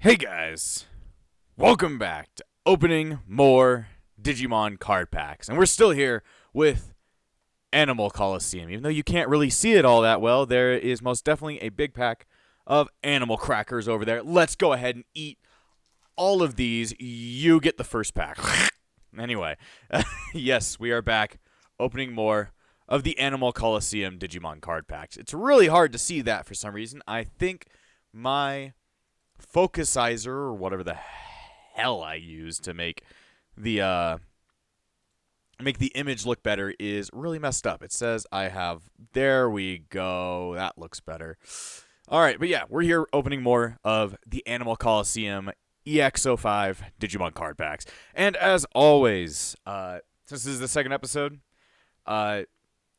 Hey guys, welcome back to opening more Digimon card packs. And we're still here with Animal Colosseum. Even though you can't really see it all that well, there is most definitely a big pack of animal crackers over there. Let's go ahead and eat all of these. You get the first pack. Anyway, yes, we are back opening more of the Animal Colosseum Digimon card packs. It's really hard to see that for some reason. I think my focusizer or whatever the hell I use to make the image look better is really messed up. It says I have, there we go, that looks better. Alright, but yeah, we're here opening more of the Animal Colosseum EX05 Digimon card packs. And as always, since this is the second episode,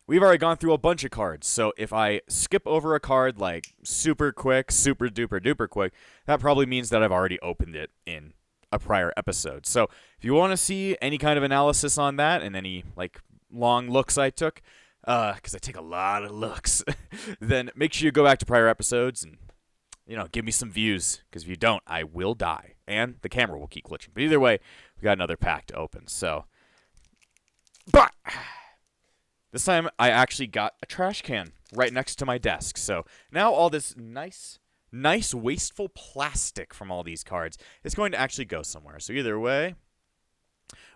we've already gone through a bunch of cards, so if I skip over a card like super quick, super duper duper quick, that probably means that I've already opened it in a prior episode. So if you want to see any kind of analysis on that and any like long looks I took, because I take a lot of looks, then make sure you go back to prior episodes and, you know, give me some views, because if you don't, I will die, and the camera will keep glitching. But either way, we got another pack to open, so... But... This time, I actually got a trash can right next to my desk. So now all this nice, wasteful plastic from all these cards is going to actually go somewhere. So either way,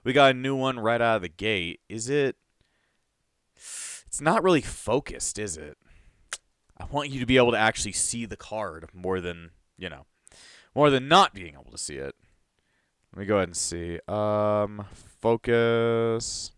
we got a new one right out of the gate. Is it? It's not really focused, is it? I want you to be able to actually see the card more than, you know, more than not being able to see it. Let me go ahead and see. Focus...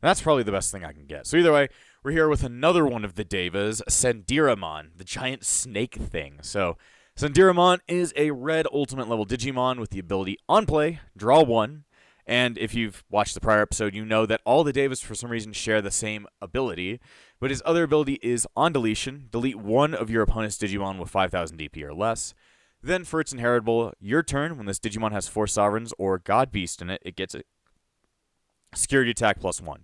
That's probably the best thing I can get. So either way, we're here with another one of the Devas, Sendiramon, the giant snake thing. So Sendiramon is a red ultimate level Digimon with the ability on play, draw one. And if you've watched the prior episode, you know that all the Devas for some reason share the same ability. But his other ability is on deletion, delete one of your opponent's Digimon with 5,000 DP or less. Then for its inheritable, your turn, when this Digimon has 4 Sovereigns or God Beast in it, it gets a security attack +1.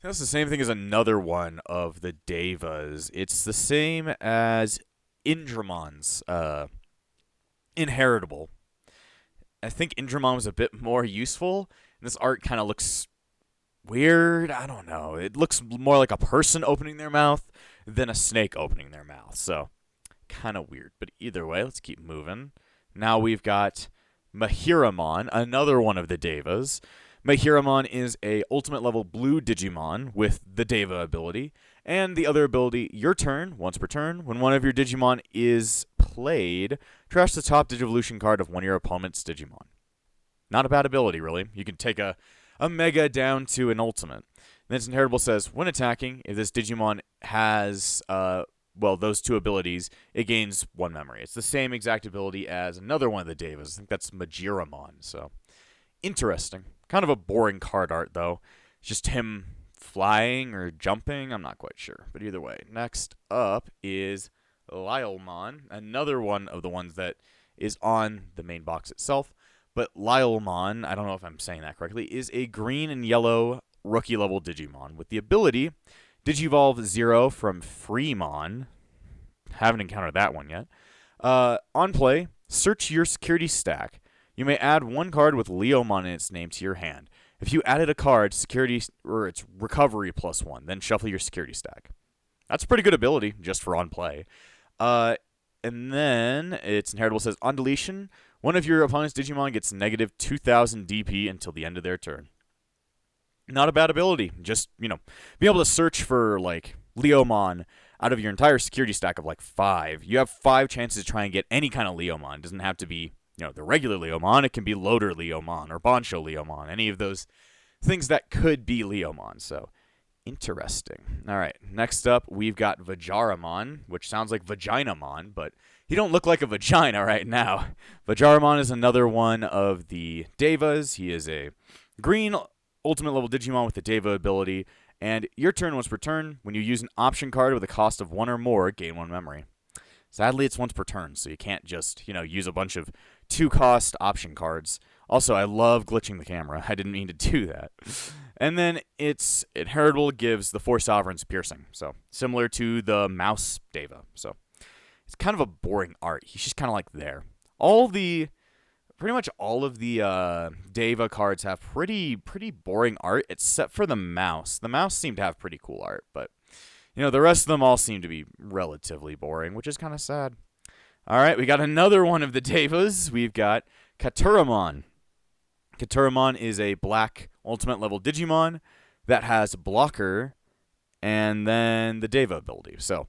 That's the same thing as another one of the Devas. It's the same as Indramon's inheritable. I think Indramon was a bit more useful. And this art kind of looks weird. I don't know. It looks more like a person opening their mouth than a snake opening their mouth. So, kind of weird. But either way, let's keep moving. Now we've got Mahiramon, another one of the Devas. Mahiramon is a ultimate level blue Digimon with the Deva ability, and the other ability, your turn, once per turn, when one of your Digimon is played, trash the top Digivolution card of one of your opponent's Digimon. Not a bad ability, really. You can take a Mega down to an Ultimate. And its inheritable says, when attacking, if this Digimon has, those two abilities, it gains 1 memory. It's the same exact ability as another one of the Devas. I think that's Majiramon, so interesting. Kind of a boring card art, though. It's just him flying or jumping. I'm not quite sure. But either way, next up is Lylemon, another one of the ones that is on the main box itself. But Lylemon, I don't know if I'm saying that correctly, is a green and yellow rookie-level Digimon with the ability Digivolve 0 from Freemon. Haven't encountered that one yet. On play, search your security stack. You may add 1 card with Leomon in its name to your hand. If you added a card, security or its recovery +1, then shuffle your security stack. That's a pretty good ability just for on play. And then its inheritable says on deletion, one of your opponent's Digimon gets negative 2,000 DP until the end of their turn. Not a bad ability. Just, you know, be able to search for like Leomon out of your entire security stack of like 5. You have 5 chances to try and get any kind of Leomon. It doesn't have to be, you know, the regular Leomon. It can be Loader Leomon or Bonsho Leomon. Any of those things that could be Leomon. So, interesting. All right, next up, we've got Vajaramon, which sounds like Vaginamon, but he don't look like a vagina right now. Vajaramon is another one of the Devas. He is a green ultimate level Digimon with the Deva ability. And your turn once per turn, when you use an option card with a cost of 1 or more, gain 1 memory. Sadly, it's once per turn, so you can't just, you know, use a bunch of 2-cost option cards. Also, I love glitching the camera. I didn't mean to do that. And then its inheritable gives the 4 Sovereigns piercing. So, similar to the Mouse Deva. So, it's kind of a boring art. He's just kind of like there. Pretty much all of the Deva cards have pretty boring art, except for the mouse. The mouse seemed to have pretty cool art, but the rest of them all seem to be relatively boring, which is kind of sad. All right, we got another one of the Devas. We've got Katuramon. Katuramon is a black ultimate level Digimon that has blocker and then the Deva ability. So,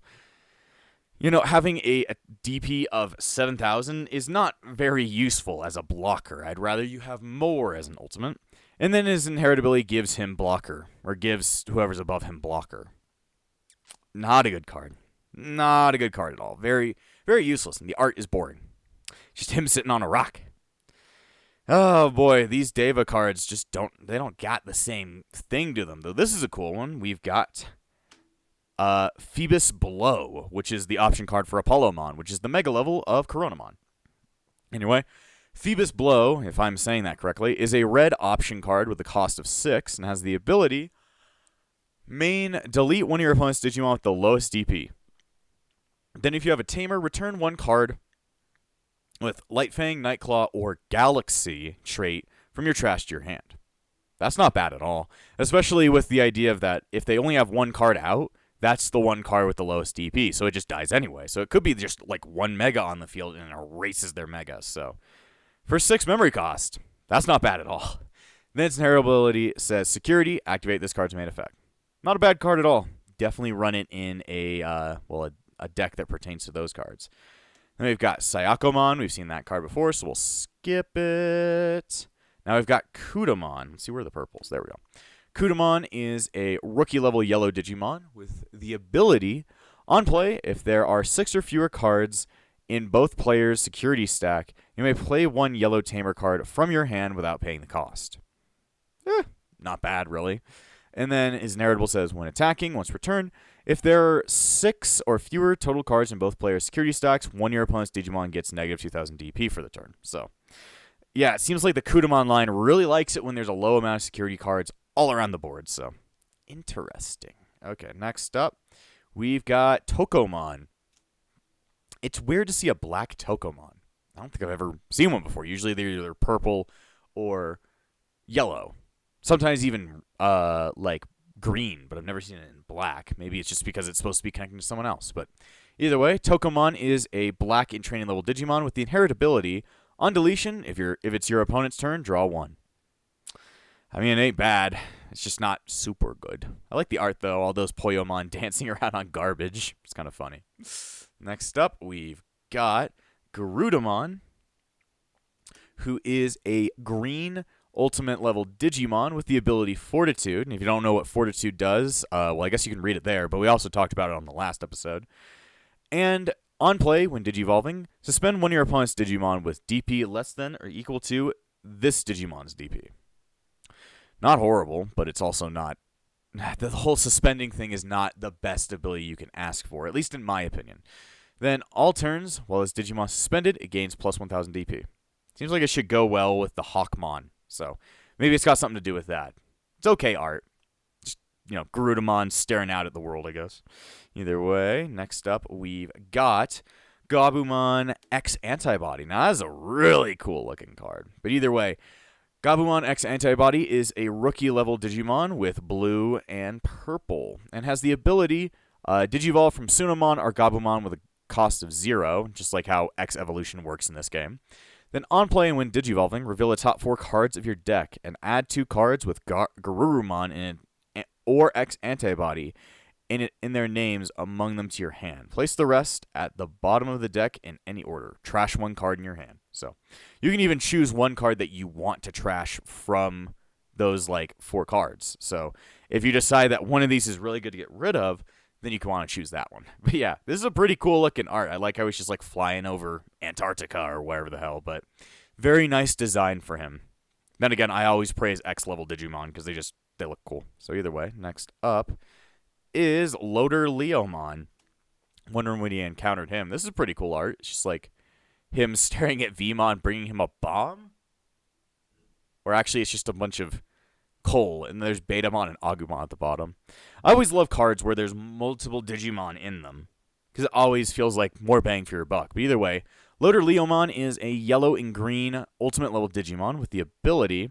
having a DP of 7,000 is not very useful as a blocker. I'd rather you have more as an ultimate. And then his inheritability gives him blocker, or gives whoever's above him blocker. Not a good card. Not a good card at all. Very, very useless, and the art is boring. Just him sitting on a rock. Oh boy, these Deva cards just don't got the same thing to them, though. This is a cool one. We've got Phoebus Blow, which is the option card for Apollomon, which is the mega level of Coronamon. Anyway, Phoebus Blow, if I'm saying that correctly, is a red option card with a cost of 6 and has the ability delete one of your opponent's Digimon with the lowest DP. Then if you have a Tamer, return one card with Light Fang, Nightclaw, or Galaxy trait from your trash to your hand. That's not bad at all, especially with the idea of that if they only have one card out, that's the one card with the lowest DP, so it just dies anyway. So it could be just like one Mega on the field and it erases their Mega. So for 6 memory cost, that's not bad at all. Then its inheritability says Security, activate this card's main effect. Not a bad card at all. Definitely run it in a deck that pertains to those cards. Then we've got Sayakomon. We've seen that card before, so we'll skip it. Now we've got Kudamon. Let's see where are the purples. There we go. Kudamon is a rookie-level yellow Digimon with the ability, on play, if there are 6 or fewer cards in both players' security stack, you may play one yellow Tamer card from your hand without paying the cost. Not bad, really. And then his narrative says, when attacking, once returned, if there are 6 or fewer total cards in both players' security stacks, one of your opponent's Digimon gets negative 2,000 DP for the turn. So, yeah, it seems like the Kudamon line really likes it when there's a low amount of security cards all around the board. So, interesting. Okay, next up, we've got Tokomon. It's weird to see a black Tokomon. I don't think I've ever seen one before. Usually they're either purple or yellow. Sometimes even like green, but I've never seen it in black. Maybe it's just because it's supposed to be connecting to someone else. But either way, Tokomon is a black in training level Digimon with the inheritability. On deletion, if it's your opponent's turn, draw 1. I mean, it ain't bad. It's just not super good. I like the art, though. All those Poyomon dancing around on garbage. It's kind of funny. Next up, we've got Garudamon, who is a green ultimate level Digimon with the ability Fortitude. And if you don't know what Fortitude does, well, I guess you can read it there, but we also talked about it on the last episode. And on play, when Digivolving, suspend one of your opponent's Digimon with DP less than or equal to this Digimon's DP. Not horrible, but it's also not... The whole suspending thing is not the best ability you can ask for, at least in my opinion. Then, all turns, while this Digimon is suspended, it gains plus 1,000 DP. Seems like it should go well with the Hawkmon, so maybe it's got something to do with that. It's okay art. Just, Garudamon staring out at the world, I guess. Either way, next up, we've got Gabumon X Antibody. Now, that is a really cool-looking card. But either way, Gabumon X Antibody is a rookie-level Digimon with blue and purple, and has the ability Digivolve from Sunamon or Gabumon with a cost of 0, just like how X Evolution works in this game. Then on play and when Digivolving, reveal the top 4 cards of your deck, and add 2 cards with Garurumon or X Antibody in their names among them to your hand. Place the rest at the bottom of the deck in any order. Trash 1 card in your hand. So you can even choose 1 card that you want to trash from those 4 cards. So if you decide that one of these is really good to get rid of, then you can want to choose that one. But yeah, this is a pretty cool looking art. I like how he's just flying over Antarctica or wherever the hell, but very nice design for him. Then again, I always praise X level Digimon because they look cool. So either way, next up is Loader Leomon. Wondering when he encountered him. This is pretty cool art. It's just him staring at Vmon, bringing him a bomb. Or actually, it's just a bunch of coal, and there's Betamon and Agumon at the bottom. I always love cards where there's multiple Digimon in them. because it always feels like more bang for your buck. But either way, Loader Leomon is a yellow and green ultimate level Digimon with the ability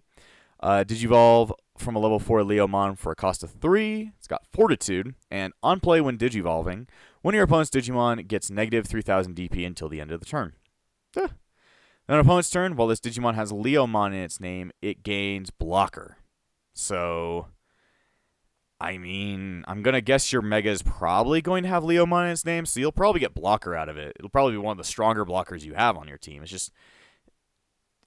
Digivolve from a level 4 Leomon for a cost of 3. It's got Fortitude, and on play when Digivolving, one of your opponent's Digimon gets negative 3000 DP until the end of the turn. Then on opponent's turn, while this Digimon has Leomon in its name, it gains Blocker. So, I mean, I'm going to guess your Mega is probably going to have Leomon in its name, so you'll probably get Blocker out of it. It'll probably be one of the stronger blockers you have on your team. It's just,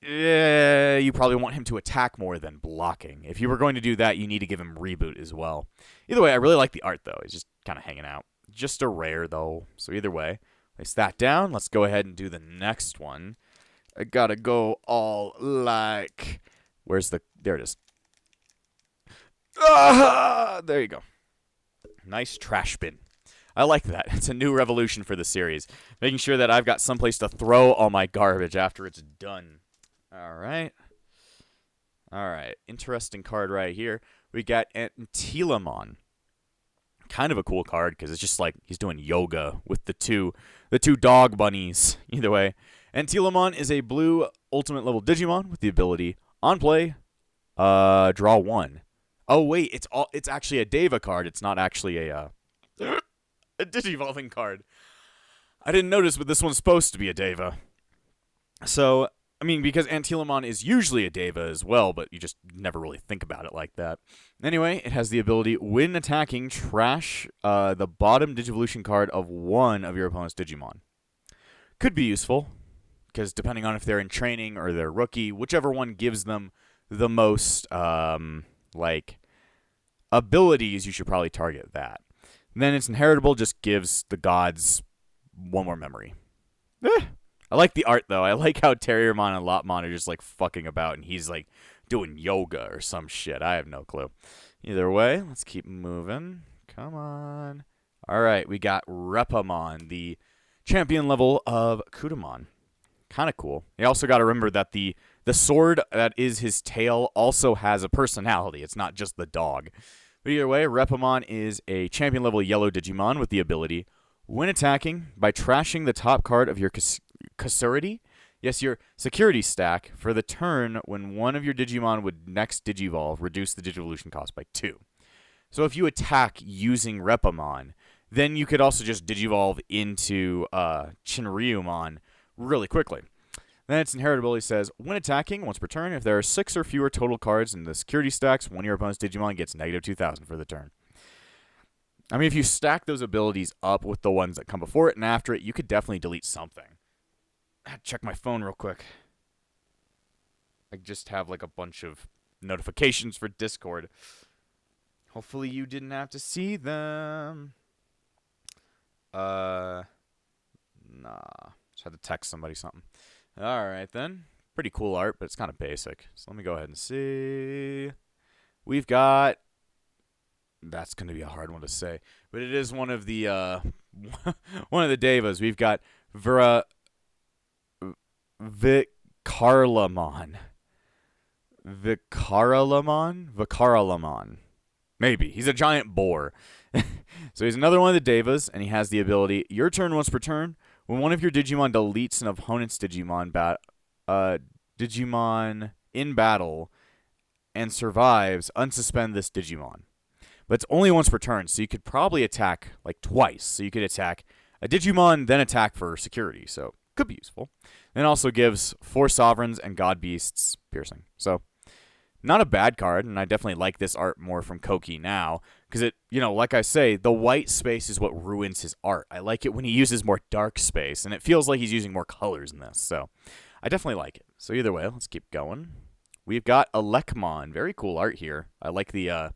you probably want him to attack more than blocking. If you were going to do that, you need to give him Reboot as well. Either way, I really like the art, though. He's just kind of hanging out. Just a rare, though. So either way, place that down. Let's go ahead and do the next one. I gotta go all like... Where's the... There it is. Ah, there you go. Nice trash bin. I like that. It's a new revolution for the series. Making sure that I've got someplace to throw all my garbage after it's done. All right. Interesting card right here. We got Antilamon. Kind of a cool card because it's just like he's doing yoga with the two dog bunnies. Either way, Antilamon is a blue ultimate level Digimon with the ability on play, draw 1. Oh wait, it's actually a Deva card. It's not actually a Digivolving card. I didn't notice, but this one's supposed to be a Deva. So, I mean, because Antilamon is usually a Deva as well, but you just never really think about it like that. Anyway, it has the ability, when attacking, trash the bottom Digivolution card of one of your opponent's Digimon. Could be useful, because depending on if they're in training or they're rookie, whichever one gives them the most, abilities, you should probably target that. And then its inheritable just gives the gods one more memory. I like the art, though. I like how Terriermon and Lopmon are just, fucking about, and he's, doing yoga or some shit. I have no clue. Either way, let's keep moving. Come on. All right, we got Repamon, the champion level of Kudamon. Kind of cool. You also got to remember that the sword that is his tail also has a personality. It's not just the dog. But either way, Repamon is a champion level yellow Digimon with the ability, when attacking, by trashing the top card of your your security stack for the turn when one of your Digimon would next Digivolve, reduce the Digivolution cost by 2. So if you attack using Repamon, then you could also just Digivolve into Shinryumon really quickly. Then its inheritability says, when attacking, once per turn, if there are 6 or fewer total cards in the security stacks, one of your opponent's Digimon gets negative 2,000 for the turn. I mean, if you stack those abilities up with the ones that come before it and after it, you could definitely delete something. I had to check my phone real quick. I just have a bunch of notifications for Discord. Hopefully you didn't have to see them. Nah. Just had to text somebody something. Alright then. Pretty cool art, but it's kind of basic. So let me go ahead and see. We've got... That's going to be a hard one to say. But it is one of the one of the Devas. We've got Vicarlamon. Vicarlamon? Maybe. He's a giant boar. So he's another one of the Devas, and he has the ability, your turn once per turn, when one of your Digimon deletes an opponent's Digimon in battle and survives, unsuspend this Digimon. But it's only once per turn, so you could probably attack twice. So you could attack a Digimon, then attack for security. So could be useful. And it also gives 4 Sovereigns and God Beasts piercing. So not a bad card, and I definitely like this art more from Koki now. Because it, like I say, the white space is what ruins his art. I like it when he uses more dark space, and it feels like he's using more colors in this. So I definitely like it. So either way, let's keep going. We've got Elecmon. Very cool art here. I like the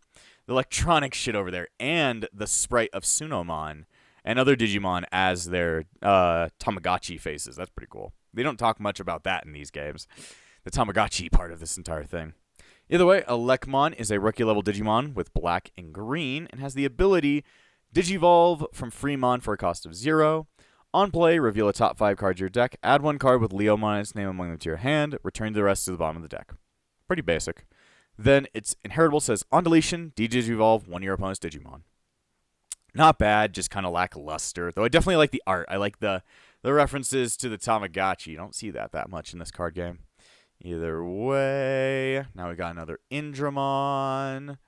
electronic shit over there, and the sprite of Sunomon and other Digimon as their Tamagotchi faces. That's pretty cool. They don't talk much about that in these games. The Tamagotchi part of this entire thing. Either way, Elecmon is a rookie-level Digimon with black and green and has the ability Digivolve from Freemon for a cost of 0. On play, reveal a top 5 card to your deck, add 1 card with Leomon and its name among them to your hand, return the rest to the bottom of the deck. Pretty basic. Then its inheritable says, on deletion, Digivolve one of your opponent's Digimon. Not bad, just kind of lackluster. Though I definitely like the art. I like the references to the Tamagotchi. You don't see that much in this card game. Either way, now we got another Indramon.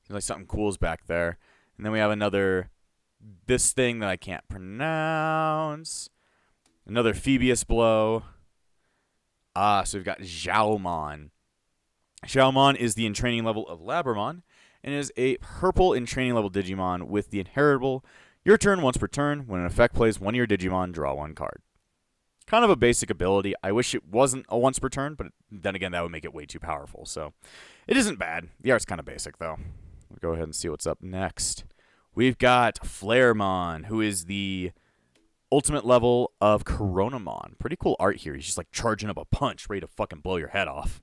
Seems like something cool's back there. And then we have this thing that I can't pronounce. Another Phoebius Blow. So we've got Xiaomon. Xiaomon is the entraining level of Labramon, and is a purple entraining level Digimon with the inheritable. Your turn once per turn. When an effect plays one of your Digimon, draw one card. Kind of a basic ability. I wish it wasn't a once per turn, but then again, that would make it way too powerful. So it isn't bad. The art's kind of basic, though. We'll go ahead and see what's up next. We've got Flaremon, who is the ultimate level of Coronamon. Pretty cool art here. He's just like charging up a punch, ready to fucking blow your head off.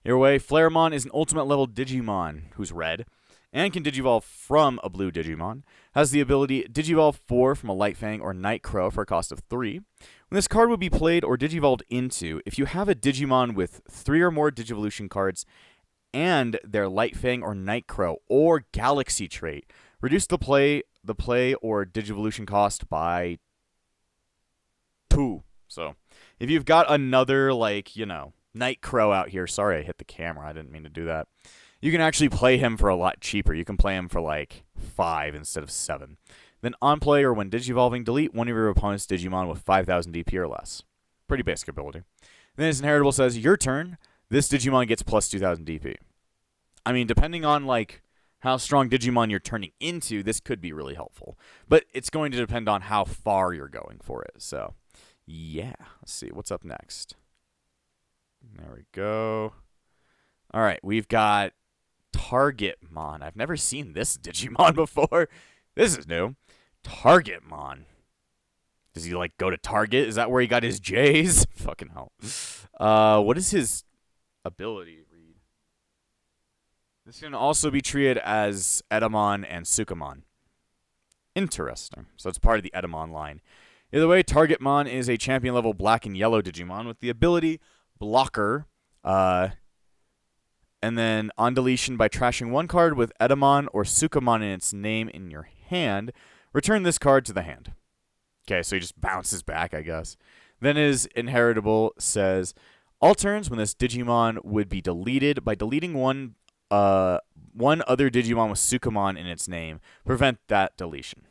Either way, Flaremon is an ultimate level Digimon who's red and can Digivolve from a blue Digimon. Has the ability Digivolve 4 from a Light Fang or Night Crow for a cost of 3. When this card would be played or Digivolved into, if you have a Digimon with 3 or more Digivolution cards and their Light Fang or Night Crow or Galaxy trait, reduce the play or Digivolution cost by 2. So, if you've got another, Night Crow out here, sorry I hit the camera, I didn't mean to do that. You can actually play him for a lot cheaper. You can play him for 5 instead of 7. Then on play or when Digivolving, delete one of your opponent's Digimon with 5,000 DP or less. Pretty basic ability. Then his inheritable says, your turn, this Digimon gets plus 2,000 DP. I mean, depending on how strong Digimon you're turning into, this could be really helpful. But it's going to depend on how far you're going for it. So, yeah. Let's see. What's up next? There we go. All right. We've got Targetmon. I've never seen this Digimon before. This is new. Targetmon. Does he, go to Target? Is that where he got his J's? Fucking hell. What is his ability read? This can also be treated as Edamon and Sukamon. Interesting. So it's part of the Edamon line. Either way, Targetmon is a champion level black and yellow Digimon with the ability Blocker. And then on deletion, by trashing one card with Edamon or Sukamon in its name in your hand, return this card to the hand. Okay, so he just bounces back, I guess. Then his inheritable says, all turns when this Digimon would be deleted by deleting one other Digimon with Sukamon in its name. Prevent that deletion.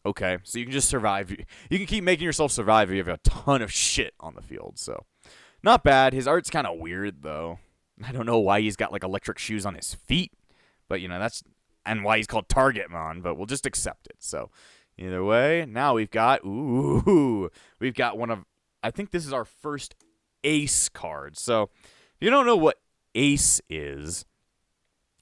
Okay, so you can just survive. You can keep making yourself survive if you have a ton of shit on the field. So, not bad. His art's kind of weird, though. I don't know why he's got electric shoes on his feet, but that's and why he's called Targetmon. But we'll just accept it. So, either way, now we've got one of, I think this is our first Ace card. So, if you don't know what Ace is,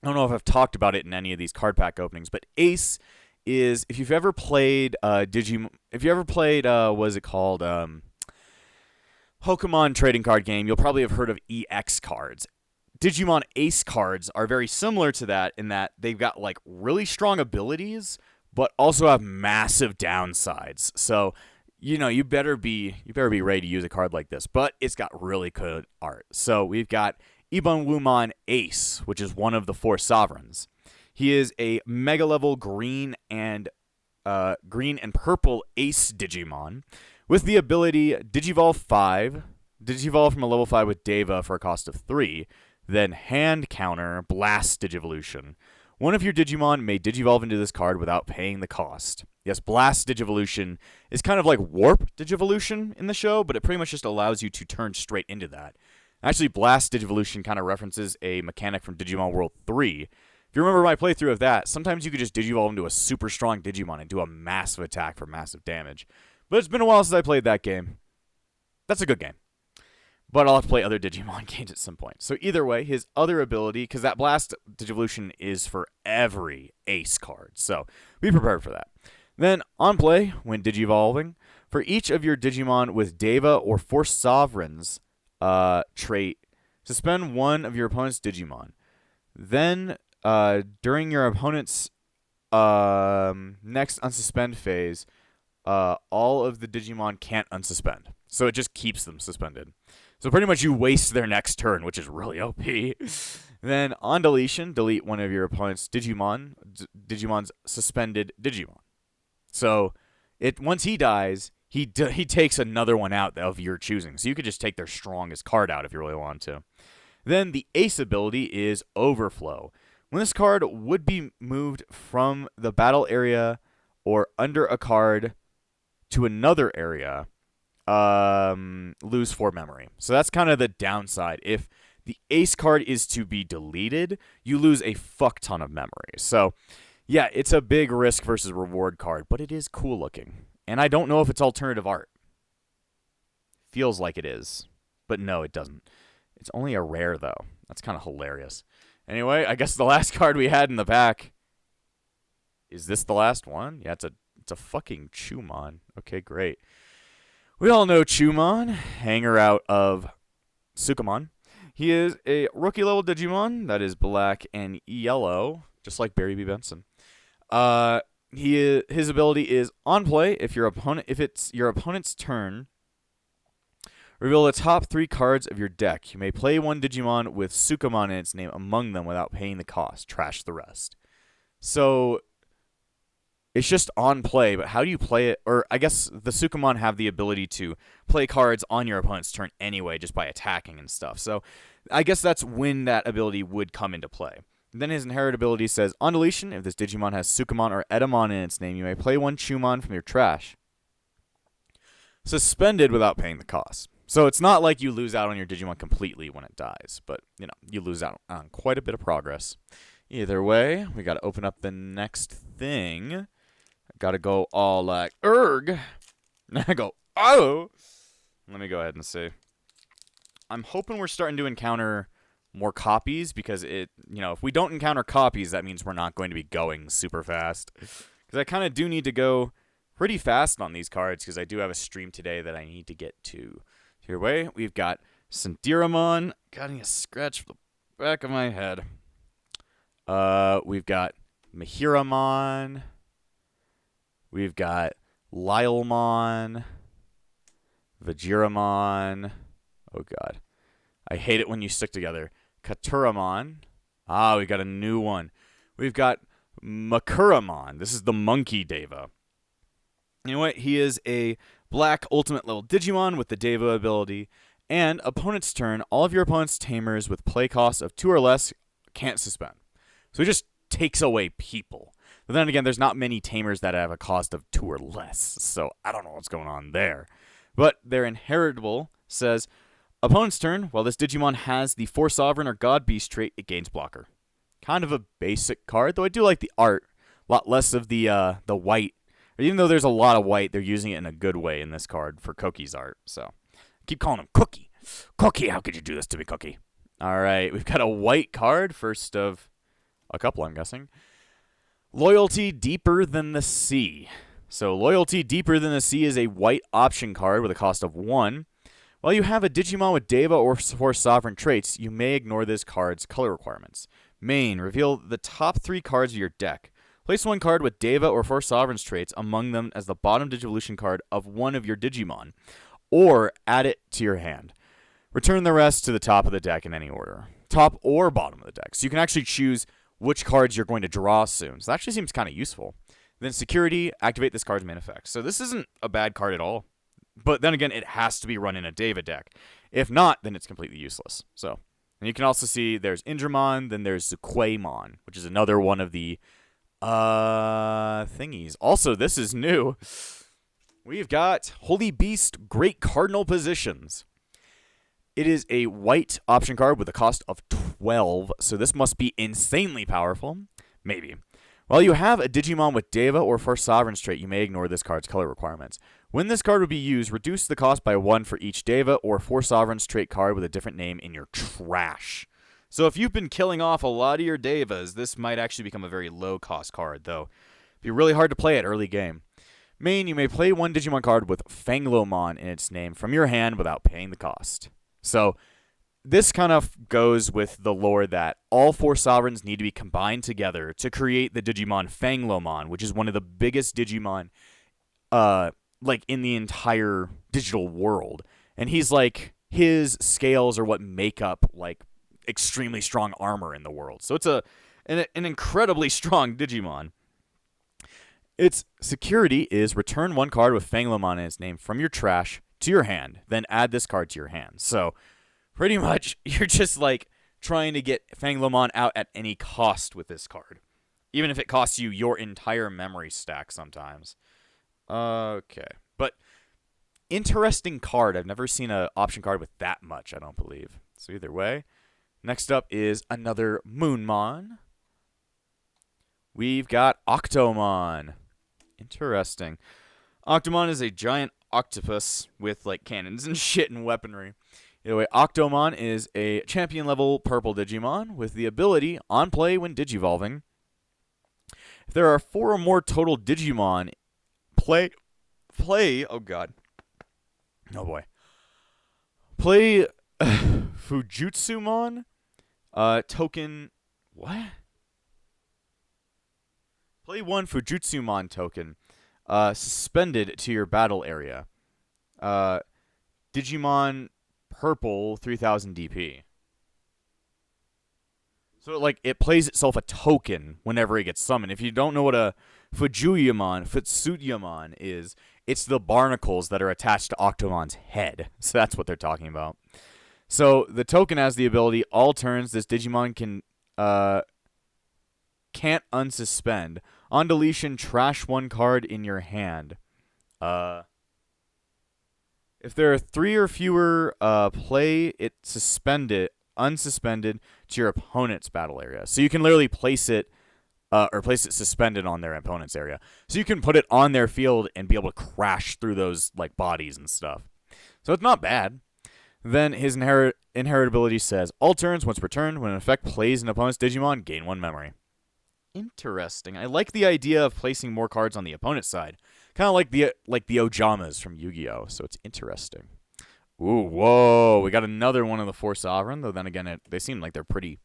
I don't know if I've talked about it in any of these card pack openings, but Ace is, if you've ever played what is it called, Pokemon trading card game, you'll probably have heard of EX cards. Digimon Ace cards are very similar to that in that they've got really strong abilities, but also have massive downsides. So, you better be ready to use a card like this, but it's got really good art. So we've got Ibonwumon Ace, which is one of the 4 sovereigns. He is a mega level green and purple Ace Digimon with the ability Digivolve 5, Digivolve from a level 5 with Deva for a cost of 3, then hand counter Blast Digivolution. One of your Digimon may Digivolve into this card without paying the cost. Yes, Blast Digivolution is kind of like Warp Digivolution in the show, but it pretty much just allows you to turn straight into that. Actually, Blast Digivolution kind of references a mechanic from Digimon World 3. If you remember my playthrough of that, sometimes you could just Digivolve into a super strong Digimon and do a massive attack for massive damage. But it's been a while since I played that game. That's a good game. But I'll have to play other Digimon games at some point. So either way, his other ability, because that Blast Digivolution is for every Ace card. So be prepared for that. Then on play, when Digivolving, for each of your Digimon with Deva or 4 Sovereigns trait, suspend one of your opponent's Digimon. Then during your opponent's next unsuspend phase, all of the Digimon can't unsuspend. So it just keeps them suspended. So pretty much you waste their next turn, which is really OP. Then on deletion, delete one of your opponent's Digimon's suspended Digimon. So once he dies, he takes another one out of your choosing. So you could just take their strongest card out if you really want to. Then the ace ability is Overflow. When this card would be moved from the battle area or under a card to another area, lose 4 memory. So that's kind of the downside. If the ace card is to be deleted, you lose a fuck ton of memory. So yeah, it's a big risk versus reward card, but it is cool looking. And I don't know if it's alternative art. Feels like it is, but no, it doesn't. It's only a rare, though. That's kind of hilarious. Anyway, I guess the last card we had in the pack. Is this the last one? Yeah, it's a fucking Chumon. Okay, great. We all know Chumon, hanger out of Sukamon. He is a rookie-level Digimon that is black and yellow, just like Barry B. Benson. His ability is on play. If it's your opponent's turn, reveal the top 3 cards of your deck. You may play one Digimon with Sukamon in its name among them without paying the cost. Trash the rest. So it's just on play, but how do you play it? Or I guess the Sukamon have the ability to play cards on your opponent's turn anyway, just by attacking and stuff. So I guess that's when that ability would come into play. Then his inherit ability says, on deletion, if this Digimon has Sukamon or Edamon in its name, you may play one Chumon from your trash. Suspended without paying the cost. So it's not like you lose out on your Digimon completely when it dies, but, you lose out on quite a bit of progress. Either way, we got to open up the next thing. I got to go all like, erg. And I go, oh. Let me go ahead and see. I'm hoping we're starting to encounter more copies because if we don't encounter copies, that means we're not going to be going super fast. Because I kind of do need to go pretty fast on these cards because I do have a stream today that I need to get to. Here way, we've got Sendiramon. Got a scratch for the back of my head. We've got Mihiramon. We've got Lylemon. Vajiramon. Oh, God. I hate it when you stick together. Katuramon. We got a new one. We've got Makuramon. This is the Monkey Deva. You know what? He is a black ultimate level Digimon with the Deva ability. And opponent's turn, all of your opponent's tamers with play costs of 2 or less can't suspend. So he just takes away people. But then again, there's not many tamers that have a cost of 2 or less. So I don't know what's going on there. But their inheritable says, opponent's turn, while this Digimon has the 4 Sovereign or God Beast trait, it gains blocker. Kind of a basic card, though I do like the art. A lot less of the white. Even though there's a lot of white, they're using it in a good way in this card for Cookie's art. So I keep calling him Cookie. Cookie, how could you do this to me, Cookie? All right, we've got a white card, first of a couple, I'm guessing. Loyalty Deeper Than the Sea. So Loyalty Deeper Than the Sea is a white option card with a cost of 1. While you have a Digimon with Deva or 4 Sovereign traits, you may ignore this card's color requirements. Main, reveal the top 3 cards of your deck. Place one card with Deva or 4 Sovereign's traits among them as the bottom Digivolution card of one of your Digimon, or add it to your hand. Return the rest to the top of the deck in any order. Top or bottom of the deck. So you can actually choose which cards you're going to draw soon. So that actually seems kind of useful. Then security, activate this card's main effect. So this isn't a bad card at all. But then again, it has to be run in a Deva deck. If not, then it's completely useless. So, and you can also see there's Indramon, then there's Zuquaemon, which is another one of the thingies. Also, this is new. We've got Holy Beast Great Cardinal Positions. It is a white option card with a cost of 12, so this must be insanely powerful. Maybe. While you have a Digimon with Deva or 4 Sovereign's trait, you may ignore this card's color requirements. When this card would be used, reduce the cost by 1 for each Deva or 4 Sovereign's trait card with a different name in your trash. So if you've been killing off a lot of your Devas, this might actually become a very low-cost card, though. It'd be really hard to play at early game. Main, you may play one Digimon card with Fanglomon in its name from your hand without paying the cost. So this kind of goes with the lore that all 4 Sovereigns need to be combined together to create the Digimon Fanglomon, which is one of the biggest Digimon in the entire digital world. And he's like, his scales are what make up extremely strong armor in the world. So it's an incredibly strong Digimon. Its security is return one card with Fanglamon in its name from your trash to your hand, then add this card to your hand. So pretty much you're just like trying to get Fanglamon out at any cost with this card, even if it costs you your entire memory stack sometimes. Okay, but interesting card. I've never seen an option card with that much, I don't believe. So either way, next up is another Moonmon. We've got Octomon. Interesting. Octomon is a giant octopus with like cannons and shit and weaponry. Either way, Octomon is a champion level purple Digimon with the ability on play when digivolving. If there are 4 or more total Digimon play oh god. Oh boy. Play Fujutsumon token what? Play 1 Fujutsumon token suspended to your battle area. Digimon purple 3000 DP. So it plays itself a token whenever it gets summoned. If you don't know what a Futsuyamon is, it's the barnacles that are attached to Octomon's head. So that's what they're talking about. So the token has the ability all turns this Digimon can't unsuspend. On deletion, trash 1 card in your hand. If there are 3 or fewer, play it unsuspended to your opponent's battle area. So you can literally place it suspended on their opponent's area. So you can put it on their field and be able to crash through those bodies and stuff. So it's not bad. Then his inherit ability says, all turns once per turn, when an effect plays an opponent's Digimon, gain 1 memory. Interesting. I like the idea of placing more cards on the opponent's side. Kind of like the Ojamas from Yu-Gi-Oh! So it's interesting. Ooh, whoa. We got another one of the 4 Sovereign, though then again, they seem like they're pretty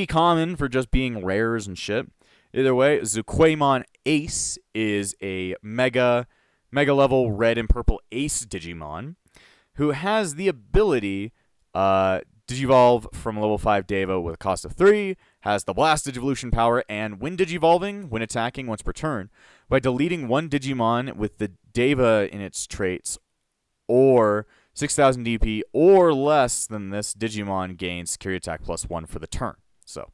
common for just being rares and shit. Either way, Zuquaemon Ace is a mega level red and purple Ace Digimon who has the ability Digivolve from level 5 Deva with a cost of 3, has the Blast Digivolution power, and when Digivolving, when attacking once per turn, by deleting 1 Digimon with the Deva in its traits, or 6000 DP or less than this Digimon gains Security Attack +1 for the turn. So,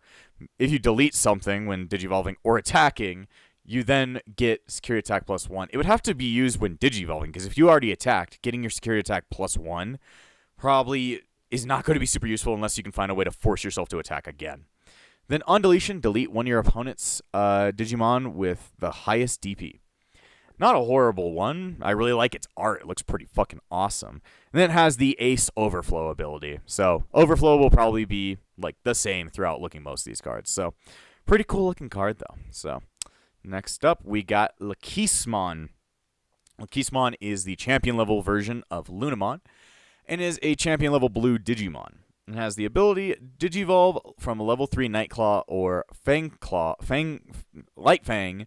if you delete something when Digivolving or attacking, you then get Security Attack +1. It would have to be used when Digivolving, because if you already attacked, getting your Security Attack +1 probably is not going to be super useful unless you can find a way to force yourself to attack again. Then on deletion, delete 1 of your opponent's Digimon with the highest DP. Not a horrible one. I really like its art. It looks pretty fucking awesome. And then it has the Ace Overflow ability. So Overflow will probably be the same throughout looking most of these cards. So pretty cool looking card though. So next up we got Laquismon. Laquismon is the champion level version of Lunamon and is a champion level blue Digimon. It has the ability Digivolve from a level 3 Nightclaw or Light Fang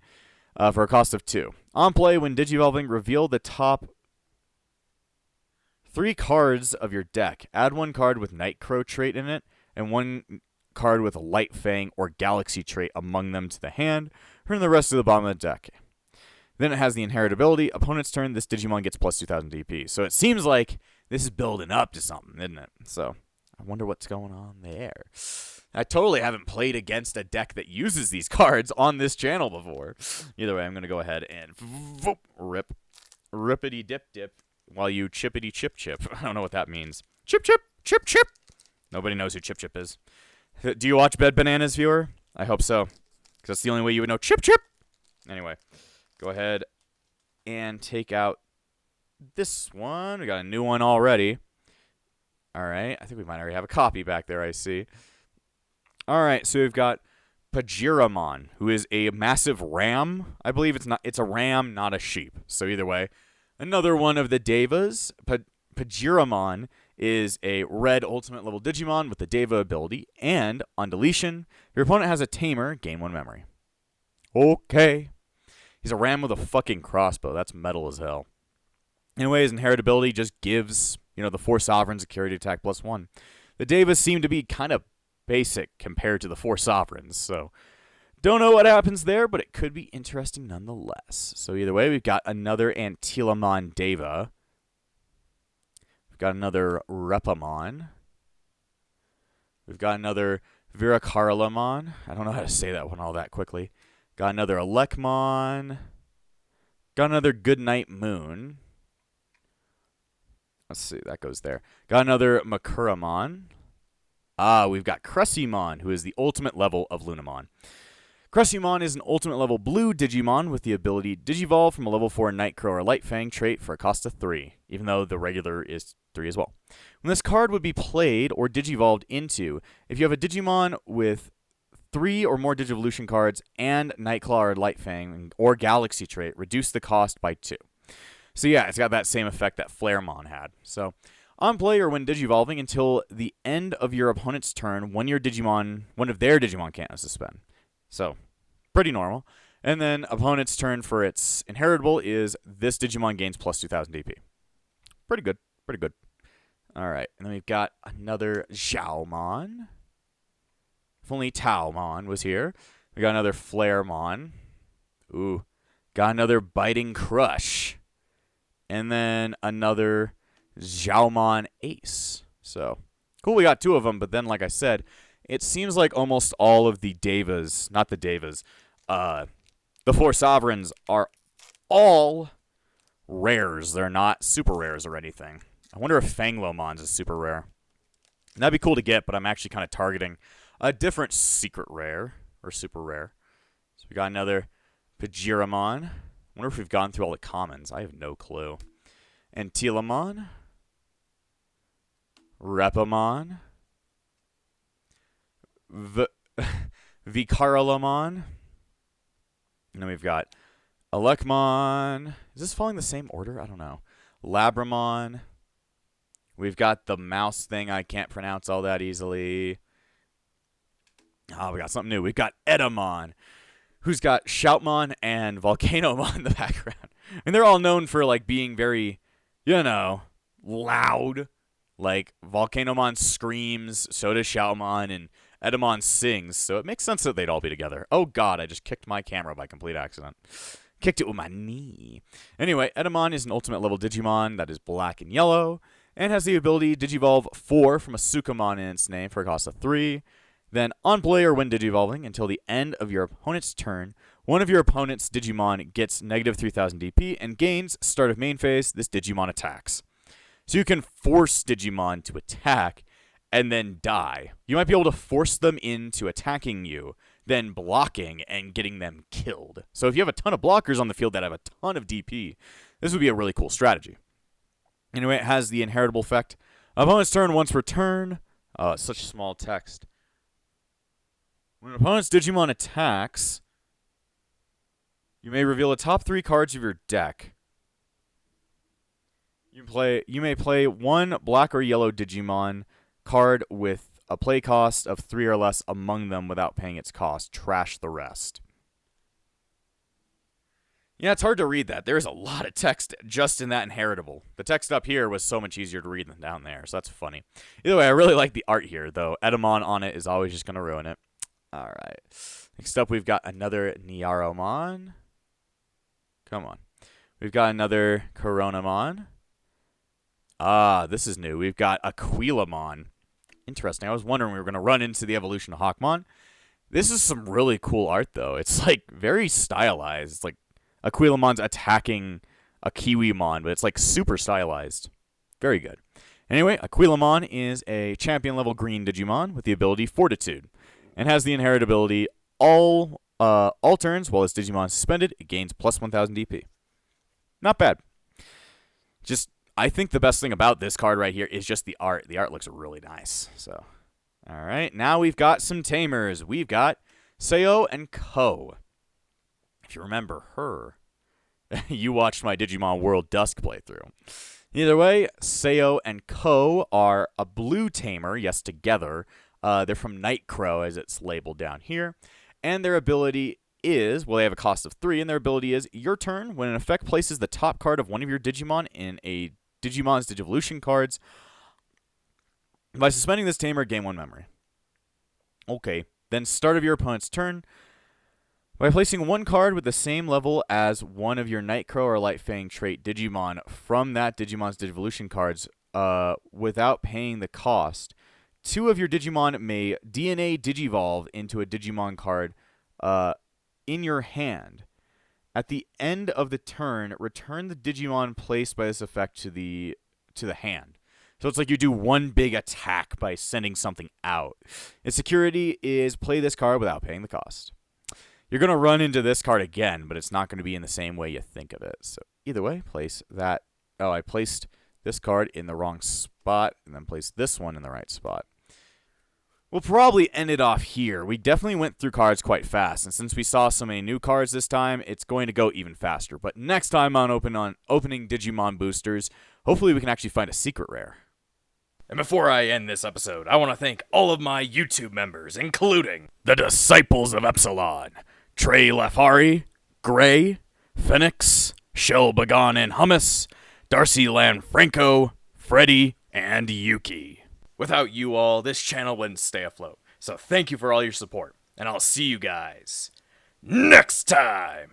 for a cost of 2. On play, when Digivolving, reveal the top 3 cards of your deck. Add 1 card with Nightcrow trait in it, and 1 card with a Light Fang or Galaxy trait among them to the hand. Turn the rest to the bottom of the deck. Then it has the inherit ability. Opponent's turn, this Digimon gets plus 2000 DP. So it seems like this is building up to something, isn't it? So I wonder what's going on there. I totally haven't played against a deck that uses these cards on this channel before. Either way, I'm going to go ahead and rippity dip while you chippity chip. I don't know what that means. Chip. Nobody knows who Chip is. Do you watch Bed Bananas, viewer? I hope so, because that's the only way you would know Chip. Anyway, go ahead and take out this one. We got a new one already. All right, I think we might already have a copy back there, I see. All right, so we've got Pajiramon, who is a massive ram. I believe it's a ram, not a sheep. So either way, another one of the Devas. Pajiramon is a red ultimate level Digimon with the Deva ability, and on deletion, if your opponent has a tamer, gain 1 memory. Okay. He's a ram with a fucking crossbow. That's metal as hell. Anyways, inherit ability just gives, the 4 sovereign security attack +1. The Devas seem to be kind of basic compared to the four sovereigns, so don't know what happens there, but it could be interesting nonetheless. So either way, we've got another Antilamon Deva. We've got another Repamon. We've got another Viracarlamon. I don't know how to say that one all that quickly. Got another Alekmon. Got another Goodnight Moon. Let's see, that goes there. Got another Makuramon. We've got Crussymon, who is the ultimate level of Lunamon. Crussymon is an ultimate level blue Digimon with the ability Digivolve from a level 4 Nightcrow or Lightfang trait for a cost of 3, even though the regular is 3 as well. When this card would be played or Digivolved into, if you have a Digimon with 3 or more Digivolution cards and Nightclaw or Lightfang or Galaxy trait, reduce the cost by 2. So yeah, it's got that same effect that Flaremon had. So on play or when Digivolving until the end of your opponent's turn, one of their Digimon can't suspend. So pretty normal. And then opponent's turn for its inheritable is this Digimon gains plus 2,000 DP. Pretty good. Pretty good. All right. And then we've got another Xiaomon. If only Taomon was here. We got another Flaremon. Ooh. Got another Biting Crush. And then another Xiaomon Ace. So, cool, we got 2 of them. But then, like I said, it seems like almost all of the Devas, not the Devas, the 4 Sovereigns are all rares. They're not super rares or anything. I wonder if Fanglomon's is super rare. That'd be cool to get, but I'm actually kind of targeting a different secret rare, or super rare. So we got another Pajiramon. I wonder if we've gone through all the commons. I have no clue. Antilamon. Repamon. Vicaralamon. And then we've got Alekmon. Is this following the same order? I don't know. Labramon. We've got the mouse thing I can't pronounce all that easily. Oh, we got something new. We've got Edamon, who's got Shoutmon and Volcanomon in the background. And they're all known for, like, being very, loud. Like, Volcanomon screams, so does Shoutmon, and Edamon sings. So it makes sense that they'd all be together. Oh, God, I just kicked my camera by complete accident. Kicked it with my knee. Anyway, Edamon is an ultimate level Digimon that is black and yellow, and has the ability Digivolve 4 from a Sukamon in its name for a cost of 3. Then, on play or when Digivolving until the end of your opponent's turn, one of your opponent's Digimon gets negative 3,000 DP and gains, start of main phase, this Digimon attacks. So you can force Digimon to attack and then die. You might be able to force them into attacking you, then blocking and getting them killed. So if you have a ton of blockers on the field that have a ton of DP, this would be a really cool strategy. Anyway, it has the inheritable effect. Opponent's turn once per turn. Such small text. When an opponent's Digimon attacks, you may reveal the top 3 cards of your deck. You may play 1 black or yellow Digimon card with a play cost of 3 or less among them without paying its cost. Trash the rest. Yeah, it's hard to read that. There's a lot of text just in that inheritable. The text up here was so much easier to read than down there, so that's funny. Either way, I really like the art here, though. Edamon on it is always just going to ruin it. All right. Next up, we've got another Nyaromon. Come on. We've got another Coronamon. This is new. We've got Aquilamon. Interesting. I was wondering we were going to run into the evolution of Hawkmon. This is some really cool art, though. It's, like, very stylized. It's like Aquilamon's attacking a Kiwimon, but it's, like, super stylized. Very good. Anyway, Aquilamon is a champion-level green Digimon with the ability Fortitude, and has the inherent ability all turns while its Digimon is suspended, it gains plus 1,000 DP. Not bad. I think the best thing about this card right here is just the art. The art looks really nice. So, all right. Now we've got some tamers. We've got Seo and Ko. If you remember her, you watched my Digimon World Dusk playthrough. Either way, Seo and Ko are a blue tamer, yes, together. They're from Nightcrow, as it's labeled down here. And their ability is, well, they have a cost of 3, and their ability is, your turn, when an effect places the top card of one of your Digimon in a Digimon's Digivolution cards By suspending this tamer, gain 1 memory. Okay. Then start of your opponent's turn. By placing 1 card with the same level as one of your Nightcrow or Lightfang trait Digimon from that Digimon's Digivolution cards without paying the cost, 2 of your Digimon may DNA Digivolve into a Digimon card in your hand. At the end of the turn, return the Digimon placed by this effect to the hand. So it's like you do one big attack by sending something out. Its security is play this card without paying the cost. You're going to run into this card again, but it's not going to be in the same way you think of it. So either way, place that. Oh, I placed this card in the wrong spot and then placed this one in the right spot. We'll probably end it off here. We definitely went through cards quite fast, and since we saw so many new cards this time, it's going to go even faster. But next time on opening Digimon boosters, hopefully we can actually find a secret rare. And before I end this episode, I want to thank all of my YouTube members, including the Disciples of Epsilon, Trey Lafari, Gray, Phoenix, Shell Bagan and Hummus, Darcy Lanfranco, Freddie, and Yuki. Without you all, this channel wouldn't stay afloat. So thank you for all your support, and I'll see you guys next time!